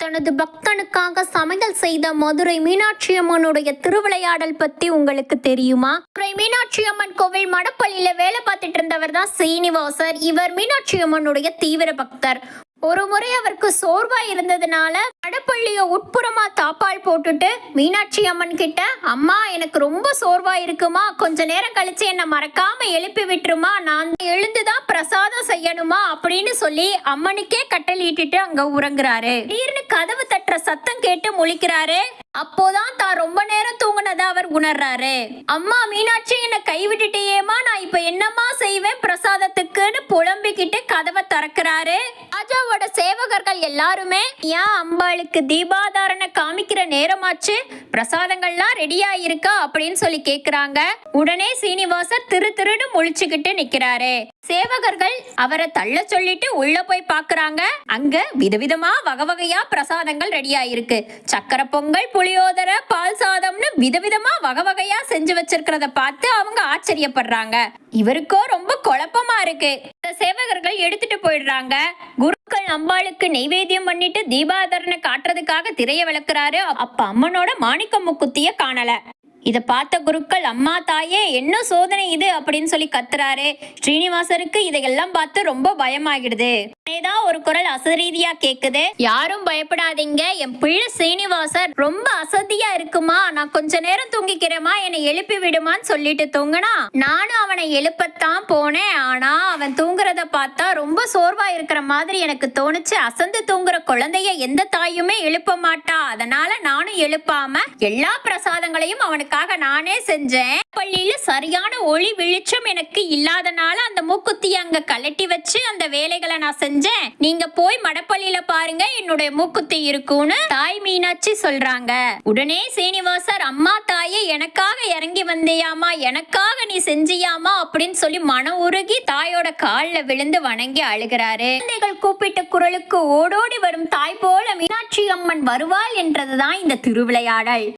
தனது பக்தனுக்காக சமையல் செய்த மதுரை மீனாட்சி அம்மனுடைய திருவிளையாடல் பத்தி உங்களுக்கு தெரியுமா? மதுரை மீனாட்சி அம்மன் கோவில் மடப்பள்ளியில வேலை பார்த்துட்டு இருந்தவர் தான் சீனிவாசர். இவர் மீனாட்சி அம்மனுடைய தீவிர பக்தர். ஒரு முறை அவருக்கு சோர்வா இருந்ததுனால மடப்பள்ளிய உட்புறமா தாப்பால் போட்டுட்டு மீனாட்சி அம்மன் கிட்ட, அம்மா எனக்கு ரொம்ப சோர்வா இருக்குமா, கொஞ்ச நேரம் கழிச்சு என்ன மறக்காம எழுப்பி விட்டுருமா, நான் எழுந்துதான் பிரசாதம் செய்யணுமா அப்படின்னு சொல்லி அம்மனுக்கே கட்டளையிட்டுட்டு அங்க உறங்குறாரு. திடீர்னு கதவு தட்டுற சத்தம் கேட்டு முழிக்கிறாரு. அப்போதான் தான் ரொம்ப நேரம் தூங்குனதை அவர் உணர்றாரு. அம்மா மீனாட்சி என்ன கைவிட்டுட்டேயேமா, நான் இப்ப என்னம்மா செய்வேன் பிரசாதத்துக்குன்னு புலம்பிக்கிட்டு கதவை திறக்கிறாரு. ராஜாவோட சேவகர்கள் எல்லாருமே, ஏன் அம்பாளுக்கு தீபாதாரணை காமிக்கிற நேரமாச்சு, பிரசாதங்கள்லாம் ரெடியா இருக்கா அப்படின்னு சொல்லி கேக்குறாங்க. உடனே சீனிவாசர் திருன்னு முழிச்சுக்கிட்டு நிக்கிறாரு. சேவகர்கள் அவரை தள்ள சொல்லிட்டு உள்ள போய் பாக்குறாங்க. அங்க விதவிதமா வகையா பிரசாதங்கள் ரெடியா இருக்கு. சக்கரை பொங்கல், புளியோதரை, பால் சாதம்னு விதவிதமா வகையா செஞ்சு வச்சிருக்கிறத பார்த்து அவங்க ஆச்சரியப்படுறாங்க. இவருக்கோ ரொம்ப குழப்பமா இருக்கு. சேவகர்கள் எடுத்துட்டு போயிடுறாங்க. குருக்கள் அம்பாளுக்கு நெய்வேத்தியம் பண்ணிட்டு தீபாதரணை காட்டுறதுக்காக திரைய விளக்குறாரு. அப்ப அம்மனோட மாணிக்க முக்குத்திய காணல. இத பார்த்த குருக்கள், அம்மா தாயே என்ன சோதனை இது அப்படின்னு சொல்லி கத்துறாரு. ஸ்ரீனிவாசருக்கு இதையெல்லாம் பார்த்து ரொம்ப பயமாகிடுது. ஏதான் ஒரு குரல் அசரீதியா கேக்குது, யாரும் பயப்படாதீங்க, என் பிள்ளை ஸ்ரீனிவாசர் ரொம்ப அசதியா இருக்குமா, நான் கொஞ்ச நேரம் தூங்கிக்கிறேமா, என்னை எழுப்பி விடுமான்னு சொல்லிட்டு தூங்கினா நானும் அவனை எழுப்பத்தான் போனேன். ஆனா அவன் தூங்குறத பார்த்தா ரொம்ப சோர்வா இருக்கிற மாதிரி எனக்கு தோணுச்சு. அசந்து தூங்குற குழந்தைய எந்த தாயுமே எழுப்ப மாட்டா, அதனால நானும் எழுப்பாம எல்லா பிரசாதங்களையும் அவனுக்கு நானே செஞ்சேன். பள்ளியில சரியான ஒளி வெளிச்சம் எனக்கு இல்லாதனால அந்த மூக்குத்தியை அங்க கலட்டி வச்சு அந்த வேலைகளை நான் செஞ்சேன். நீங்க போய் மடப்பள்ளியில பாருங்க, என்னுடைய மூக்குத்தி இருக்கும்னு தாய் மீனாட்சி சொல்றாங்க. உடனே சீனிவாசர், அம்மா தாயே எனக்காக இறங்கி வந்தியாமா, எனக்காக நீ செஞ்சியாமா அப்படின்னு சொல்லி மன உருகி தாயோட கால்ல விழுந்து வணங்கி அழுகிறாரு. குழந்தைகள் கூப்பிட்ட குரலுக்கு ஓடோடி வரும் தாய் போல மீனாட்சி அம்மன் வருவாள் என்றதுதான் இந்த திருவிளையாடல்.